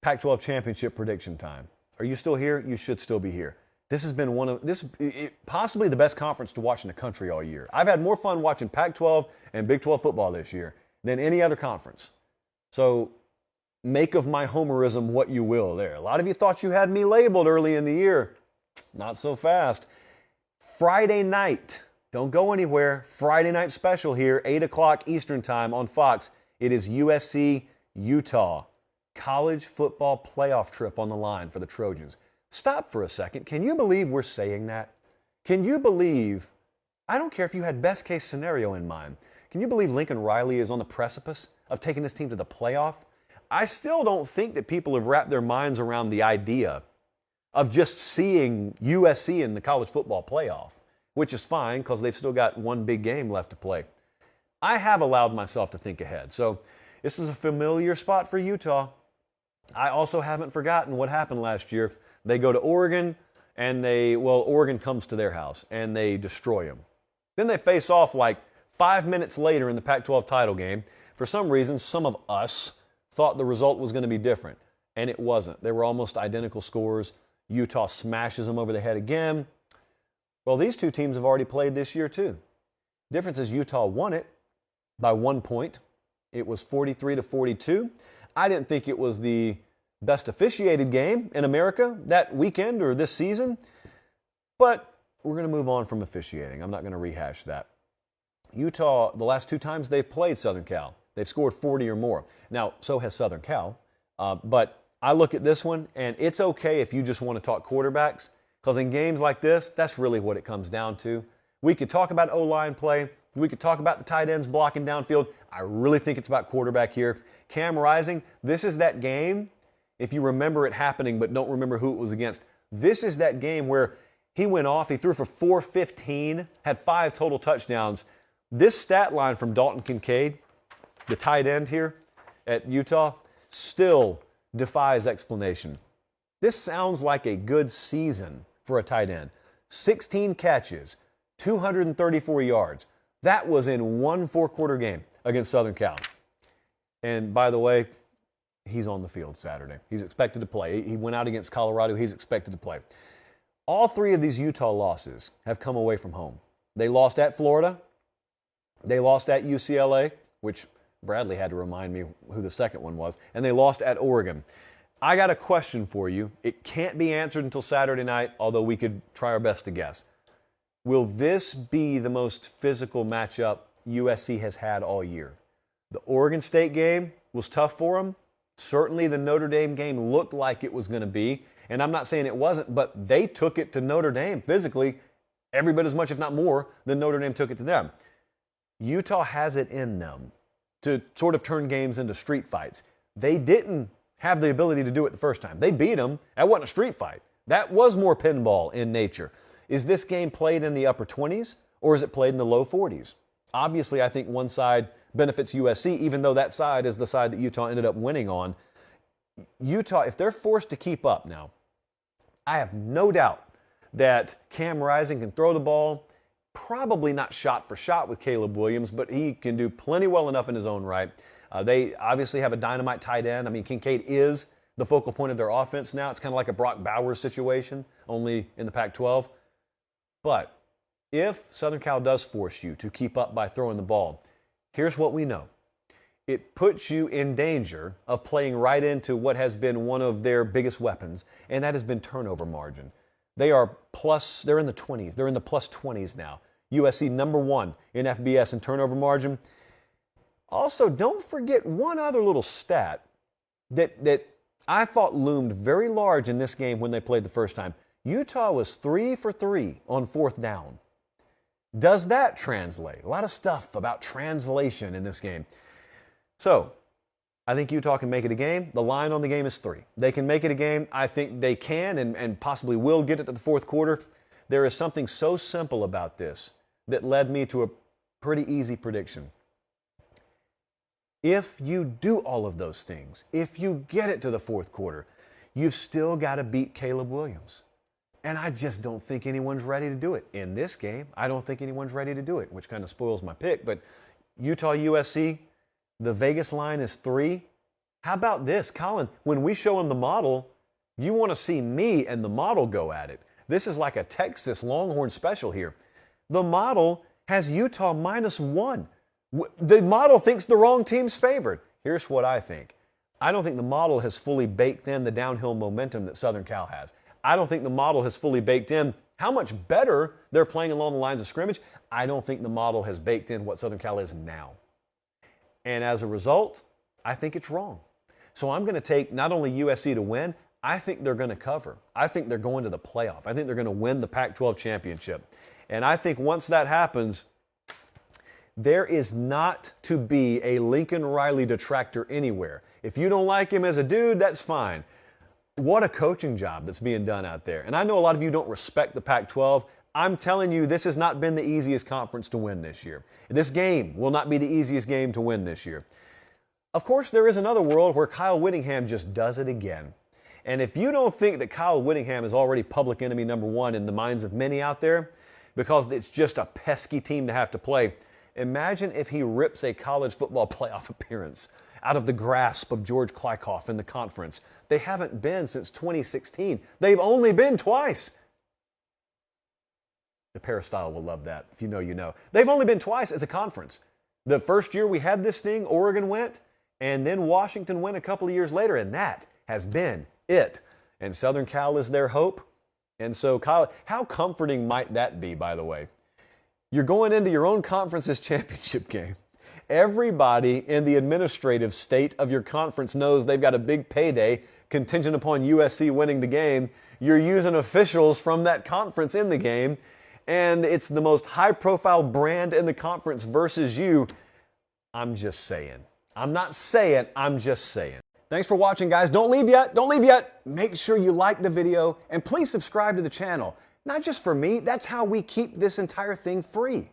Pac-12 championship prediction time. Are you still here? You should still be here. This has been possibly the best conference to watch in the country all year. I've had more fun watching Pac-12 and Big 12 football this year than any other conference. So make of my homerism what you will there. A lot of you thought you had me labeled early in the year. Not so fast. Friday night. Don't go anywhere. Friday night special here, 8 o'clock Eastern time on Fox. It is USC, Utah. College football playoff trip on the line for the Trojans. Stop for a second. Can you believe we're saying that? Can you believe, I don't care if you had best case scenario in mind, can you believe Lincoln Riley is on the precipice of taking this team to the playoff? I still don't think that people have wrapped their minds around the idea of just seeing USC in the college football playoff, which is fine because they've still got one big game left to play. I have allowed myself to think ahead. So this is a familiar spot for Utah. I also haven't forgotten what happened last year. They go to Oregon, and Oregon comes to their house, and they destroy them. Then they face off like 5 minutes later in the Pac-12 title game. For some reason, some of us thought the result was going to be different, and it wasn't. They were almost identical scores. Utah smashes them over the head again. Well, these two teams have already played this year too. Difference is Utah won it by 1 point. It was 43-42. I didn't think it was the best officiated game in America that weekend or this season, but we're going to move on from officiating. I'm not going to rehash that. Utah, the last two times they've played Southern Cal, they've scored 40 or more. Now, so has Southern Cal, but I look at this one, and it's okay if you just want to talk quarterbacks, because in games like this, that's really what it comes down to. We could talk about O-line play. We could talk about the tight ends blocking downfield. I really think it's about quarterback here. Cam Rising, this is that game, if you remember it happening but don't remember who it was against, this is that game where he went off, he threw for 415, had 5 total touchdowns. This stat line from Dalton Kincaid, the tight end here at Utah, still defies explanation. This sounds like a good season for a tight end. 16 catches, 234 yards. That was in one 4-quarter game against Southern Cal. And by the way, he's on the field Saturday. He's expected to play. He went out against Colorado. He's expected to play. All 3 of these Utah losses have come away from home. They lost at Florida. They lost at UCLA, which Bradley had to remind me who the second one was. And they lost at Oregon. I got a question for you. It can't be answered until Saturday night, although we could try our best to guess. Will this be the most physical matchup USC has had all year? The Oregon State game was tough for them. Certainly the Notre Dame game looked like it was going to be, and I'm not saying it wasn't, but they took it to Notre Dame physically every bit as much, if not more, than Notre Dame took it to them. Utah has it in them to sort of turn games into street fights. They didn't have the ability to do it the first time. They beat them. That wasn't a street fight. That was more pinball in nature. Is this game played in the upper 20s or is it played in the low 40s? Obviously, I think one side benefits USC, even though that side is the side that Utah ended up winning on. Utah, if they're forced to keep up now, I have no doubt that Cam Rising can throw the ball, probably not shot for shot with Caleb Williams, but he can do plenty well enough in his own right. They obviously have a dynamite tight end. I mean, Kincaid is the focal point of their offense now. It's kind of like a Brock Bowers situation, only in the Pac-12. But if Southern Cal does force you to keep up by throwing the ball, here's what we know. It puts you in danger of playing right into what has been one of their biggest weapons, and that has been turnover margin. They're in the 20s. They're in the plus 20s now. USC number 1 in FBS in turnover margin. Also, don't forget one other little stat that I thought loomed very large in this game when they played the first time. Utah was 3 for 3 on 4th down. Does that translate? A lot of stuff about translation in this game. So, I think Utah can make it a game. The line on the game is 3. They can make it a game. I think they can and possibly will get it to the 4th quarter. There is something so simple about this that led me to a pretty easy prediction. If you do all of those things, if you get it to the 4th quarter, you've still got to beat Caleb Williams. And I just don't think anyone's ready to do it. In this game, I don't think anyone's ready to do it, which kind of spoils my pick. But Utah USC, the Vegas line is 3. How about this, Colin? When we show them the model, you want to see me and the model go at it. This is like a Texas Longhorn special here. The model has Utah -1. The model thinks the wrong team's favored. Here's what I think. I don't think the model has fully baked in the downhill momentum that Southern Cal has. I don't think the model has fully baked in how much better they're playing along the lines of scrimmage. I don't think the model has baked in what Southern Cal is now. And as a result, I think it's wrong. So I'm going to take not only USC to win, I think they're going to cover. I think they're going to the playoff. I think they're going to win the Pac-12 championship. And I think once that happens, there is not to be a Lincoln Riley detractor anywhere. If you don't like him as a dude, that's fine. What a coaching job that's being done out there. And I know a lot of you don't respect the Pac-12. I'm telling you, this has not been the easiest conference to win this year. This game will not be the easiest game to win this year. Of course, there is another world where Kyle Whittingham just does it again. And if you don't think that Kyle Whittingham is already public enemy number one in the minds of many out there, because it's just a pesky team to have to play, imagine if he rips a college football playoff appearance out of the grasp of George Klykoff in the conference. They haven't been since 2016. They've only been twice. The Peristyle will love that. If you know, you know. They've only been twice as a conference. The first year we had this thing, Oregon went, and then Washington went a couple of years later, and that has been it. And Southern Cal is their hope. And so, Kyle, how comforting might that be, by the way? You're going into your own conference's championship game. Everybody in the administrative state of your conference knows they've got a big payday contingent upon USC winning the game. You're using officials from that conference in the game, and it's the most high-profile brand in the conference versus you. I'm just saying. I'm not saying, I'm just saying. Thanks for watching, guys. Don't leave yet. Don't leave yet. Make sure you like the video, and please subscribe to the channel. Not just for me. That's how we keep this entire thing free.